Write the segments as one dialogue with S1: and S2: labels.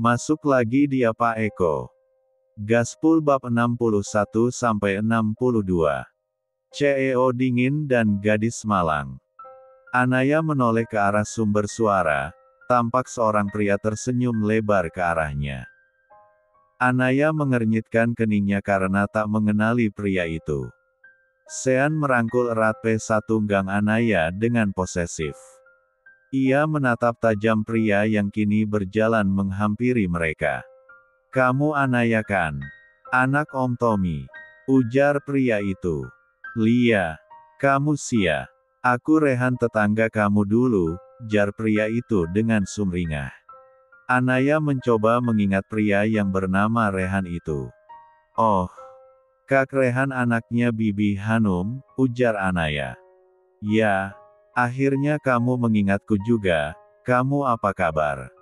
S1: Masuk lagi dia Pak Eko. Gaspol bab 61-62. CEO dingin dan gadis malang. Anaya menoleh ke arah sumber suara, tampak seorang pria tersenyum lebar ke arahnya. Anaya mengernyitkan keningnya karena tak mengenali pria itu. Sean merangkul erat P1 gang Anaya dengan posesif. Ia menatap tajam pria yang kini berjalan menghampiri mereka. "Kamu Anaya kan? Anak Om Tommy," ujar pria itu. "Lia, kamu Sia. Aku Rehan tetangga kamu dulu," jar pria itu dengan sumringah. Anaya mencoba mengingat pria yang bernama Rehan itu. "Oh, Kak Rehan anaknya Bibi Hanum," ujar Anaya. "Ya, akhirnya kamu mengingatku juga. Kamu apa kabar?"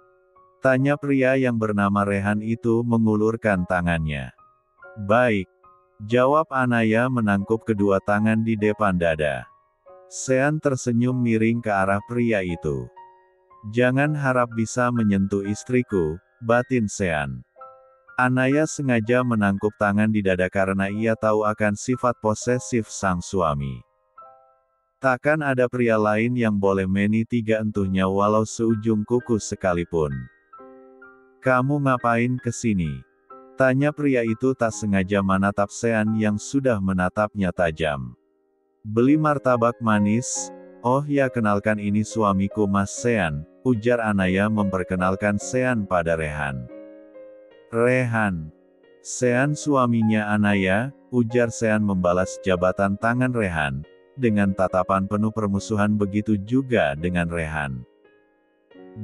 S1: tanya pria yang bernama Rehan itu mengulurkan tangannya. "Baik," jawab Anaya menangkup kedua tangan di depan dada. Sean tersenyum miring ke arah pria itu. "Jangan harap bisa menyentuh istriku," batin Sean. Anaya sengaja menangkup tangan di dada karena ia tahu akan sifat posesif sang suami. Takkan ada pria lain yang boleh meni tiga entuhnya walau seujung kuku sekalipun. "Kamu ngapain kesini?" tanya pria itu tak sengaja menatap Sean yang sudah menatapnya tajam. "Beli martabak manis." "Oh ya, kenalkan ini suamiku Mas Sean," ujar Anaya memperkenalkan Sean pada Rehan. "Rehan. Sean suaminya Anaya," ujar Sean membalas jabatan tangan Rehan, dengan tatapan penuh permusuhan. Begitu juga dengan Rehan.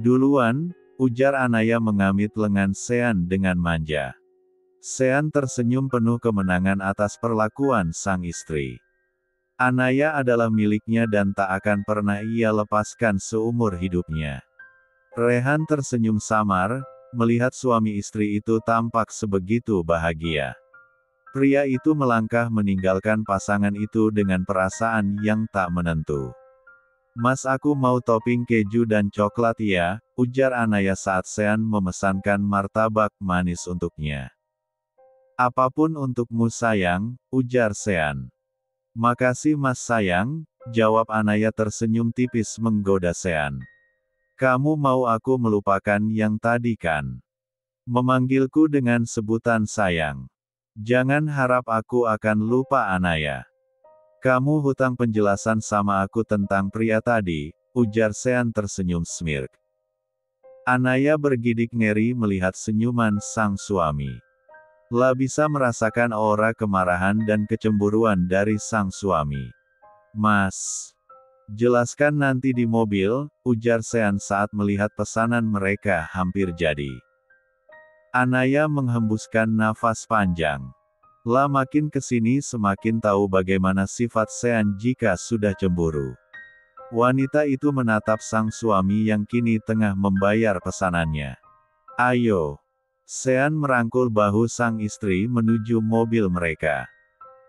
S1: "Duluan," ujar Anaya mengamit lengan Sean dengan manja. Sean tersenyum penuh kemenangan atas perlakuan sang istri. Anaya adalah miliknya dan tak akan pernah ia lepaskan seumur hidupnya. Rehan tersenyum samar, melihat suami istri itu tampak sebegitu bahagia. Pria itu melangkah meninggalkan pasangan itu dengan perasaan yang tak menentu. "Mas, aku mau topping keju dan coklat ya," ujar Anaya saat Sean memesankan martabak manis untuknya. "Apapun untukmu sayang," ujar Sean. "Makasih Mas sayang," jawab Anaya tersenyum tipis menggoda Sean. "Kamu mau aku melupakan yang tadi kan? Memanggilku dengan sebutan sayang. Jangan harap aku akan lupa Anaya. Kamu hutang penjelasan sama aku tentang pria tadi," ujar Sean tersenyum smirk. Anaya bergidik ngeri melihat senyuman sang suami. La bisa merasakan aura kemarahan dan kecemburuan dari sang suami. "Mas, jelaskan nanti di mobil," ujar Sean saat melihat pesanan mereka hampir jadi. Anaya menghembuskan nafas panjang. La makin kesini semakin tahu bagaimana sifat Sean jika sudah cemburu. Wanita itu menatap sang suami yang kini tengah membayar pesanannya. "Ayo." Sean merangkul bahu sang istri menuju mobil mereka.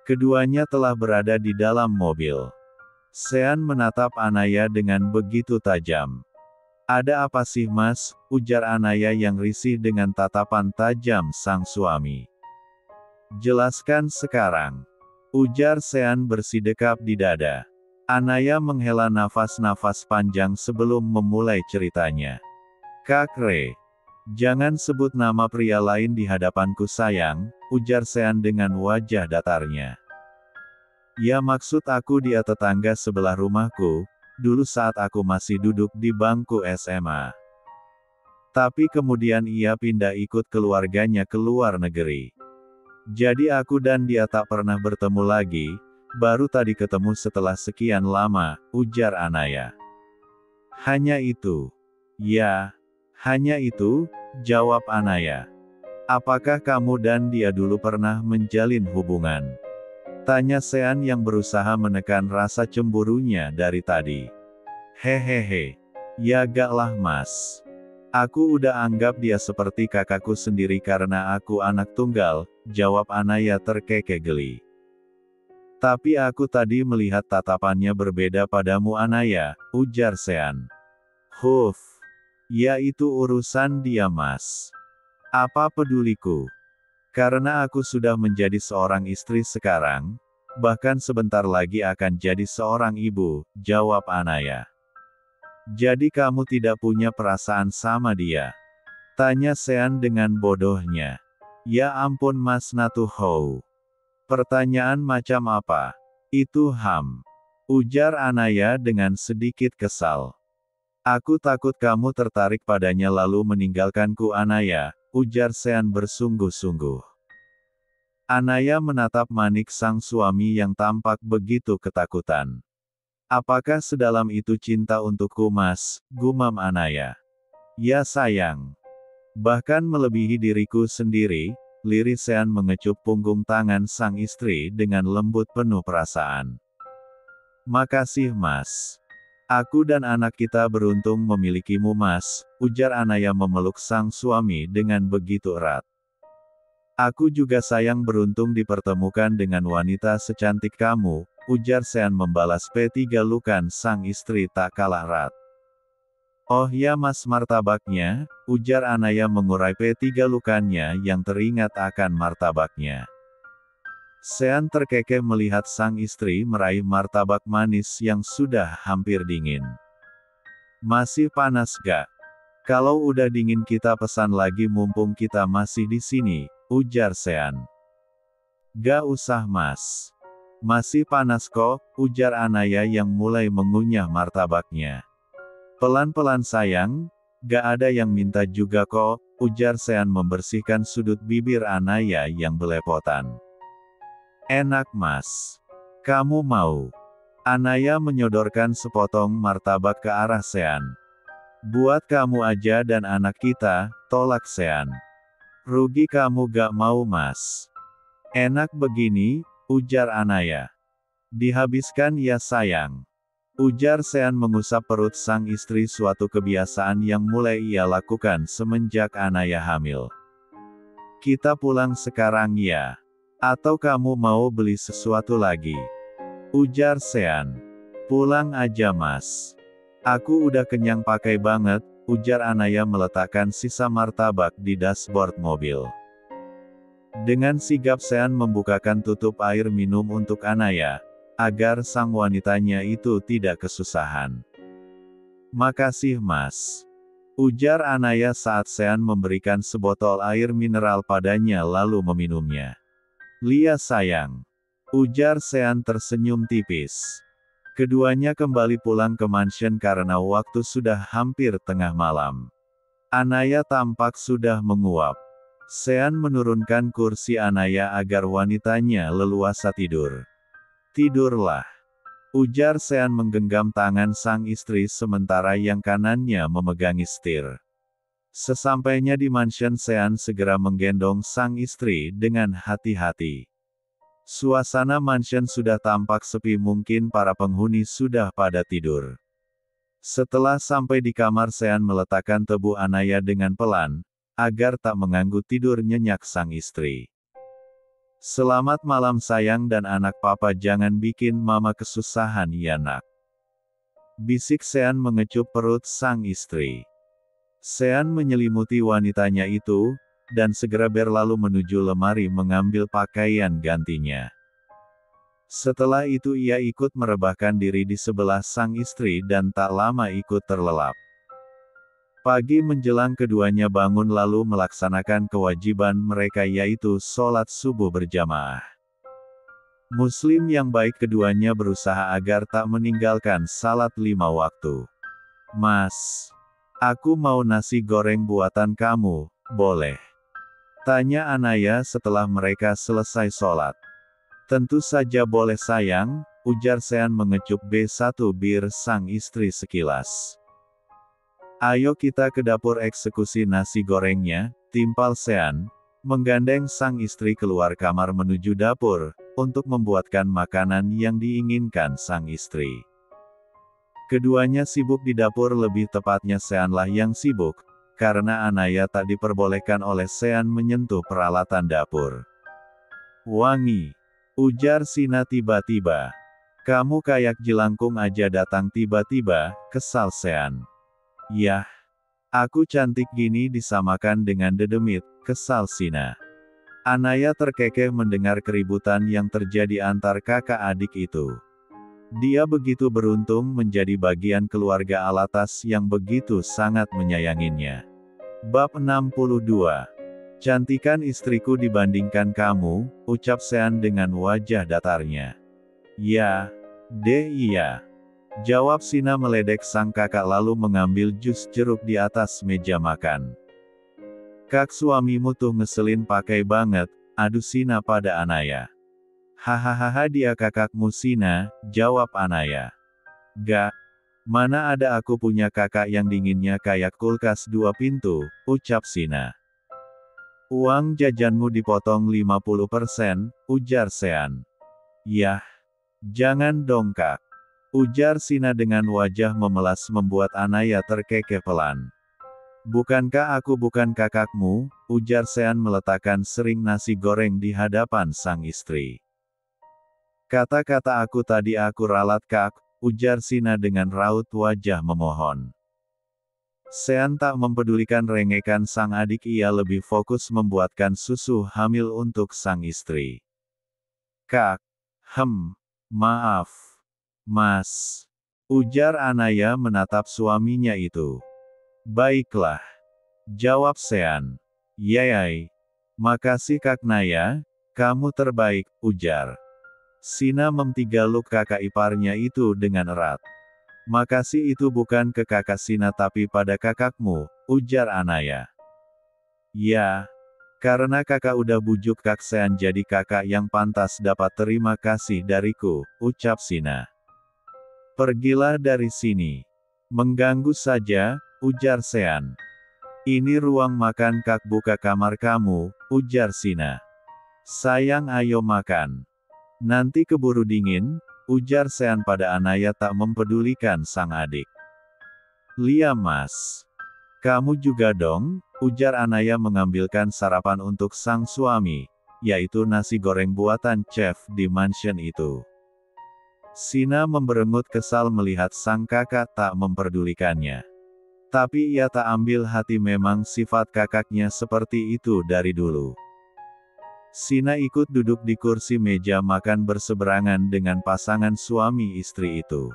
S1: Keduanya telah berada di dalam mobil. Sean menatap Anaya dengan begitu tajam. "Ada apa sih Mas?" ujar Anaya yang risih dengan tatapan tajam sang suami. "Jelaskan sekarang," ujar Sean bersidekap di dada. Anaya menghela nafas-nafas panjang sebelum memulai ceritanya. "Kak Re, jangan sebut nama pria lain di hadapanku sayang," ujar Sean dengan wajah datarnya. "Ya, maksud aku dia tetangga sebelah rumahku, dulu saat aku masih duduk di bangku SMA. Tapi kemudian ia pindah ikut keluarganya ke luar negeri. Jadi aku dan dia tak pernah bertemu lagi, baru tadi ketemu setelah sekian lama," ujar Anaya. "Hanya itu?" "Ya, hanya itu," jawab Anaya. "Apakah kamu dan dia dulu pernah menjalin hubungan?" tanya Sean yang berusaha menekan rasa cemburunya dari tadi. "Hehehe. Ya gak lah Mas. Aku udah anggap dia seperti kakakku sendiri karena aku anak tunggal," jawab Anaya terkekeh geli. "Tapi aku tadi melihat tatapannya berbeda padamu Anaya," ujar Sean. "Huf. Ya itu urusan dia Mas. Apa peduliku? Karena aku sudah menjadi seorang istri sekarang, bahkan sebentar lagi akan jadi seorang ibu, jawab Anaya. Jadi kamu tidak punya perasaan sama dia? Tanya Sean dengan bodohnya. Ya ampun Mas Natuhou. Pertanyaan macam apa? Itu Ham. Ujar Anaya dengan sedikit kesal. Aku takut kamu tertarik padanya lalu meninggalkanku Anaya, ujar Sean bersungguh-sungguh. Anaya menatap Manik sang suami yang tampak begitu ketakutan. Apakah sedalam itu cinta untukku Mas, gumam Anaya. Ya sayang. Bahkan melebihi diriku sendiri, lirik Sean mengecup punggung tangan sang istri dengan lembut penuh perasaan. Makasih Mas. Aku dan anak kita beruntung memilikimu Mas, ujar Anaya memeluk sang suami dengan begitu erat. Aku juga sayang beruntung dipertemukan dengan wanita secantik kamu, ujar Sean membalas P3 lukan sang istri tak kalah erat. Oh ya Mas martabaknya, ujar Anaya mengurai P3 lukannya yang teringat akan martabaknya. Sean terkekeh melihat sang istri meraih martabak manis yang sudah hampir dingin. Masih panas gak? Kalau udah dingin kita pesan lagi mumpung kita masih di sini, ujar Sean. Gak usah Mas. Masih panas kok, ujar Anaya yang mulai mengunyah martabaknya. Pelan-pelan sayang, gak ada yang minta juga kok, ujar Sean membersihkan sudut bibir Anaya yang belepotan. Enak Mas. Kamu mau? Anaya menyodorkan sepotong martabak ke arah Sean. Buat kamu aja dan anak kita, tolak Sean. Rugi kamu gak mau Mas. Enak begini, ujar Anaya. Dihabiskan ya sayang. Ujar Sean mengusap perut sang istri suatu kebiasaan yang mulai ia lakukan semenjak Anaya hamil. Kita pulang sekarang ya. Atau kamu mau beli sesuatu lagi? Ujar Sean. Pulang aja Mas. Aku udah kenyang pakai banget, ujar Anaya meletakkan sisa martabak di dashboard mobil. Dengan sigap Sean membukakan tutup air minum untuk Anaya, agar sang wanitanya itu tidak kesusahan. Makasih Mas. Ujar Anaya saat Sean memberikan sebotol air mineral padanya lalu meminumnya. Lia sayang. Ujar Sean tersenyum tipis. Keduanya kembali pulang ke mansion karena waktu sudah hampir tengah malam. Anaya tampak sudah menguap. Sean menurunkan kursi Anaya agar wanitanya leluasa tidur. Tidurlah. Ujar Sean menggenggam tangan sang istri sementara yang kanannya memegangi setir. Sesampainya di mansion Sean segera menggendong sang istri dengan hati-hati. Suasana mansion sudah tampak sepi mungkin para penghuni sudah pada tidur. Setelah sampai di kamar Sean meletakkan tubuh Anaya dengan pelan, agar tak mengganggu tidur nyenyak sang istri. Selamat malam sayang dan anak papa jangan bikin mama kesusahan ya nak. Bisik Sean mengecup perut sang istri. Sean menyelimuti wanitanya itu, dan segera berlalu menuju lemari mengambil pakaian gantinya. Setelah itu ia ikut merebahkan diri di sebelah sang istri dan tak lama ikut terlelap. Pagi menjelang keduanya bangun lalu melaksanakan kewajiban mereka yaitu sholat subuh berjamaah. Muslim yang baik keduanya berusaha agar tak meninggalkan salat 5 waktu. Mas, aku mau nasi goreng buatan kamu, boleh? Tanya Anaya setelah mereka selesai sholat. Tentu saja boleh sayang, ujar Sean mengecup B1 bir sang istri sekilas. Ayo kita ke dapur eksekusi nasi gorengnya, timpal Sean, menggandeng sang istri keluar kamar menuju dapur, untuk membuatkan makanan yang diinginkan sang istri. Keduanya sibuk di dapur lebih tepatnya Seanlah yang sibuk, karena Anaya tak diperbolehkan oleh Sean menyentuh peralatan dapur. Wangi, ujar Sina tiba-tiba. Kamu kayak jelangkung aja datang tiba-tiba, kesal Sean. Yah, aku cantik gini disamakan dengan dedemit, kesal Sina. Anaya terkekeh mendengar keributan yang terjadi antar kakak adik itu. Dia begitu beruntung menjadi bagian keluarga Alatas yang begitu sangat menyayanginya. Bab 62. Cantikan istriku dibandingkan kamu, ucap Sean dengan wajah datarnya. Ya, iya. Jawab Sina meledek sang kakak lalu mengambil jus jeruk di atas meja makan. Kak suamimu tuh ngeselin pakai banget, adu Sina pada Anaya. Hahaha dia kakakmu Sina, jawab Anaya. Gak, mana ada aku punya kakak yang dinginnya kayak kulkas 2 pintu, ucap Sina. Uang jajanmu dipotong 50%, ujar Sean. Yah, jangan dong kak. Ujar Sina dengan wajah memelas membuat Anaya terkekeh pelan. Bukankah aku bukan kakakmu, ujar Sean meletakkan sering nasi goreng di hadapan sang istri. Kata-kata aku tadi aku ralat kak, ujar Sina dengan raut wajah memohon. Sean tak mempedulikan rengekan sang adik, ia lebih fokus membuatkan susu hamil untuk sang istri. Kak, maaf. Mas, ujar Anaya menatap suaminya itu. Baiklah, jawab Sean. Yayai, makasih Kak Naya, kamu terbaik, ujar. Sina memtigaluk kakak iparnya itu dengan erat. Makasih itu bukan ke kakak Sina tapi pada kakakmu, ujar Anaya. Ya, karena kakak udah bujuk Kak Sean jadi kakak yang pantas dapat terima kasih dariku, ucap Sina. Pergilah dari sini. Mengganggu saja, ujar Sean. Ini ruang makan kak, buka kamar kamu, ujar Sina. Sayang ayo makan. Nanti keburu dingin, ujar Sean pada Anaya tak mempedulikan sang adik. Lia mas. Kamu juga dong, ujar Anaya mengambilkan sarapan untuk sang suami, yaitu nasi goreng buatan chef di mansion itu. Sina memberengut kesal melihat sang kakak tak memperdulikannya. Tapi ia tak ambil hati, memang sifat kakaknya seperti itu dari dulu. Sina ikut duduk di kursi meja makan berseberangan dengan pasangan suami istri itu.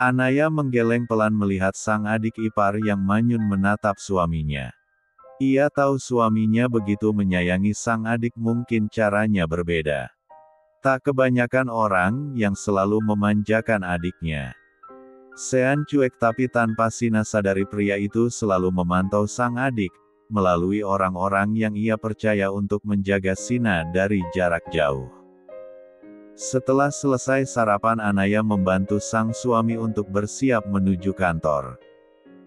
S1: Anaya menggeleng pelan melihat sang adik ipar yang manyun menatap suaminya. Ia tahu suaminya begitu menyayangi sang adik, mungkin caranya berbeda. Tak kebanyakan orang yang selalu memanjakan adiknya. Sean cuek tapi tanpa Sina sadari pria itu selalu memantau sang adik, melalui orang-orang yang ia percaya untuk menjaga Sina dari jarak jauh. Setelah selesai sarapan, Anaya membantu sang suami untuk bersiap menuju kantor.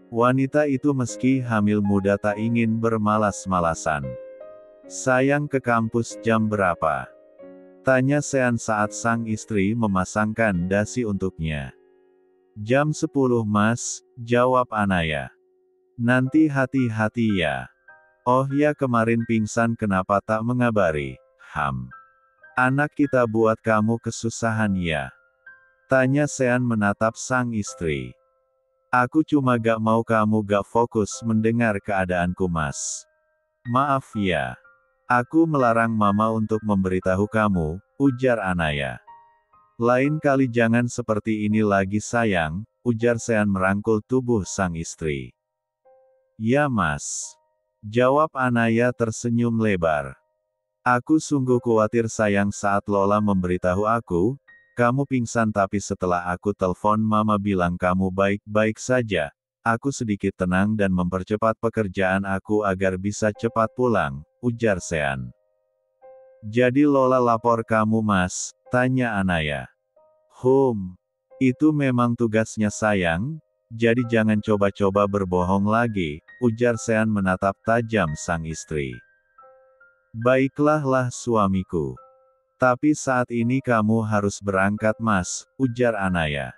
S1: Wanita itu meski hamil muda tak ingin bermalas-malasan. Sayang ke kampus jam berapa? Tanya Sean saat sang istri memasangkan dasi untuknya. Jam 10 mas, jawab Anaya. Nanti hati-hati ya. Oh ya, kemarin pingsan kenapa tak mengabari? Anak kita buat kamu kesusahan ya? Tanya Sean menatap sang istri. Aku cuma gak mau kamu gak fokus mendengar keadaanku mas. Maaf ya. Aku melarang mama untuk memberitahu kamu, ujar Anaya. Lain kali jangan seperti ini lagi sayang, ujar Sean merangkul tubuh sang istri. Ya mas. Jawab Anaya tersenyum lebar. Aku sungguh khawatir sayang saat Lola memberitahu aku, kamu pingsan, tapi setelah aku telepon mama bilang kamu baik-baik saja, aku sedikit tenang dan mempercepat pekerjaan aku agar bisa cepat pulang, ujar Sean. Jadi Lola lapor kamu mas, tanya Anaya. Itu memang tugasnya sayang, jadi jangan coba-coba berbohong lagi, ujar Sean menatap tajam sang istri. Baiklah lah suamiku. Tapi saat ini kamu harus berangkat mas, ujar Anaya.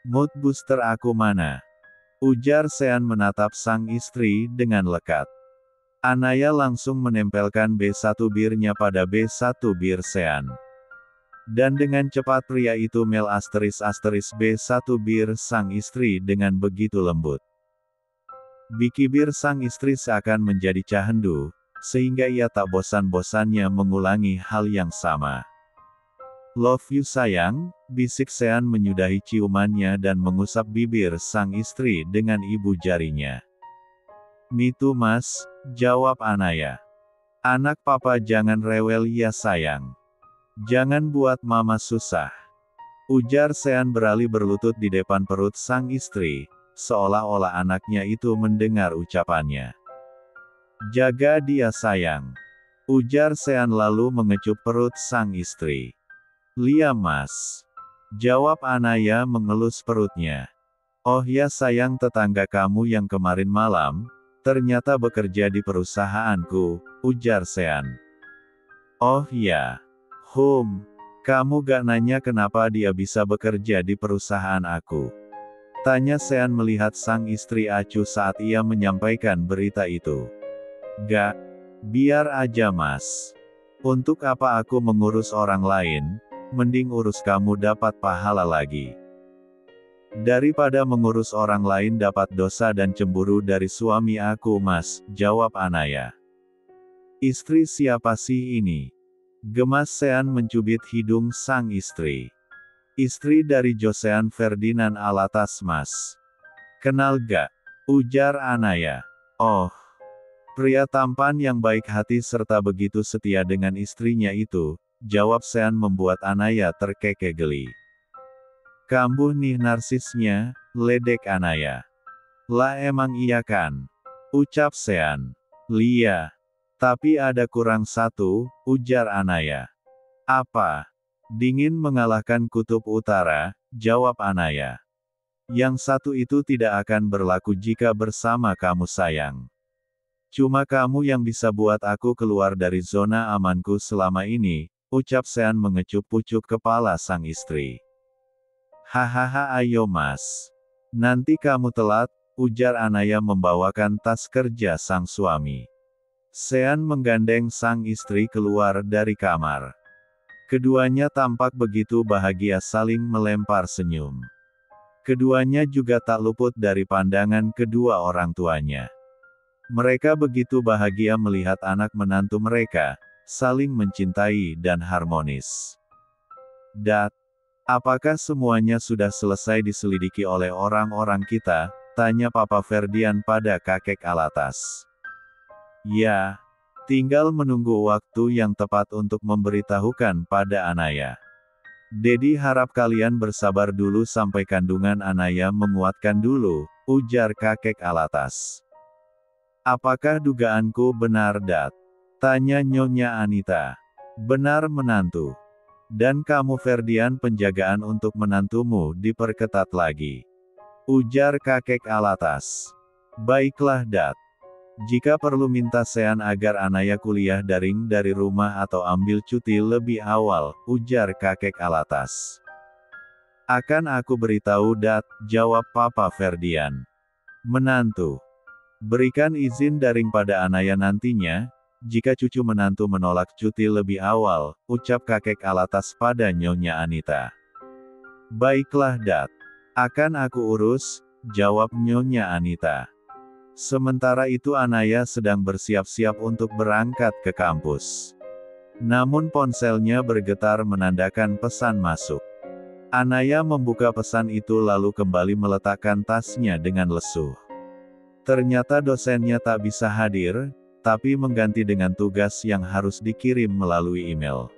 S1: Mood booster aku mana? Ujar Sean menatap sang istri dengan lekat. Anaya langsung menempelkan B1 birnya pada B1 bir Sean. Dan dengan cepat pria itu mel ** B1 bir sang istri dengan begitu lembut. Bikibir sang istri seakan menjadi candu, sehingga ia tak bosan-bosannya mengulangi hal yang sama. "Love you sayang," bisik Sean menyudahi ciumannya dan mengusap bibir sang istri dengan ibu jarinya. "Me too mas," jawab Anaya. "Anak papa jangan rewel ya sayang. Jangan buat mama susah," ujar Sean beralih berlutut di depan perut sang istri, seolah-olah anaknya itu mendengar ucapannya. "Jaga dia sayang," ujar Sean lalu mengecup perut sang istri. "Lia mas," jawab Anaya mengelus perutnya. "Oh ya sayang, tetangga kamu yang kemarin malam, ternyata bekerja di perusahaanku," ujar Sean. "Oh ya. Kamu gak nanya kenapa dia bisa bekerja di perusahaan aku?" tanya Sean melihat sang istri acuh saat ia menyampaikan berita itu. "Gak. Biar aja mas. Untuk apa aku mengurus orang lain, mending urus kamu dapat pahala lagi. Daripada mengurus orang lain dapat dosa dan cemburu dari suami aku mas," jawab Anaya. "Istri siapa sih ini?" gemas Sean mencubit hidung sang istri. "Istri dari Josean Ferdinand Alatas mas. Kenal gak?" ujar Anaya. "Oh. Pria tampan yang baik hati serta begitu setia dengan istrinya itu," jawab Sean membuat Anaya terkekeh geli. "Kambuh nih narsisnya," ledek Anaya. "Lah emang iya kan?" ucap Sean. "Lia. Tapi ada kurang satu," ujar Anaya. "Apa?" "Dingin mengalahkan kutub utara," jawab Anaya. "Yang satu itu tidak akan berlaku jika bersama kamu sayang. Cuma kamu yang bisa buat aku keluar dari zona amanku selama ini," ucap Sean mengecup pucuk kepala sang istri. "Hahaha ayo mas. Nanti kamu telat," ujar Anaya membawakan tas kerja sang suami. Sean menggandeng sang istri keluar dari kamar. Keduanya tampak begitu bahagia saling melempar senyum. Keduanya juga tak luput dari pandangan kedua orang tuanya. Mereka begitu bahagia melihat anak menantu mereka, saling mencintai dan harmonis. "Dad, apakah semuanya sudah selesai diselidiki oleh orang-orang kita?" tanya Papa Ferdian pada kakek Alatas. "Ya, tinggal menunggu waktu yang tepat untuk memberitahukan pada Anaya. Dedi harap kalian bersabar dulu sampai kandungan Anaya menguatkan dulu," ujar kakek Alatas. "Apakah dugaanku benar Dad?" tanya Nyonya Anita. "Benar menantu. Dan kamu Ferdian penjagaan untuk menantumu diperketat lagi," ujar kakek Alatas. "Baiklah Dad. Jika perlu minta Sean agar Anaya kuliah daring dari rumah atau ambil cuti lebih awal," ujar kakek Alatas. "Akan aku beritahu Dad," jawab Papa Ferdian. "Menantu. Berikan izin daring pada Anaya nantinya, jika cucu menantu menolak cuti lebih awal," ucap kakek Alatas pada Nyonya Anita. "Baiklah Dad. Akan aku urus," jawab Nyonya Anita. Sementara itu Anaya sedang bersiap-siap untuk berangkat ke kampus. Namun ponselnya bergetar menandakan pesan masuk. Anaya membuka pesan itu lalu kembali meletakkan tasnya dengan lesuh. Ternyata dosennya tak bisa hadir, tapi mengganti dengan tugas yang harus dikirim melalui email.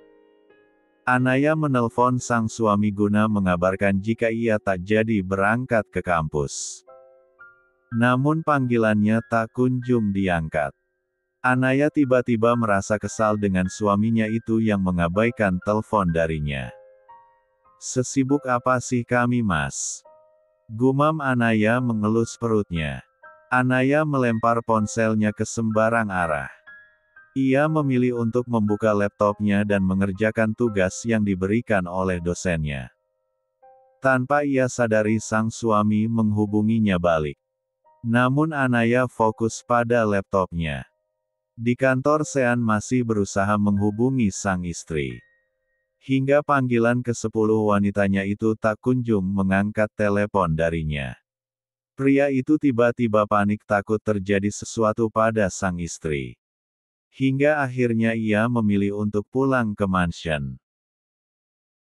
S1: Anaya menelpon sang suami guna mengabarkan jika ia tak jadi berangkat ke kampus. Namun panggilannya tak kunjung diangkat. Anaya tiba-tiba merasa kesal dengan suaminya itu yang mengabaikan telepon darinya. "Sesibuk apa sih kami mas?" gumam Anaya mengelus perutnya. Anaya melempar ponselnya ke sembarang arah. Ia memilih untuk membuka laptopnya dan mengerjakan tugas yang diberikan oleh dosennya. Tanpa ia sadari sang suami menghubunginya balik. Namun Anaya fokus pada laptopnya. Di kantor Sean masih berusaha menghubungi sang istri. Hingga panggilan ke-10 wanitanya itu tak kunjung mengangkat telepon darinya. Pria itu tiba-tiba panik takut terjadi sesuatu pada sang istri. Hingga akhirnya ia memilih untuk pulang ke mansion.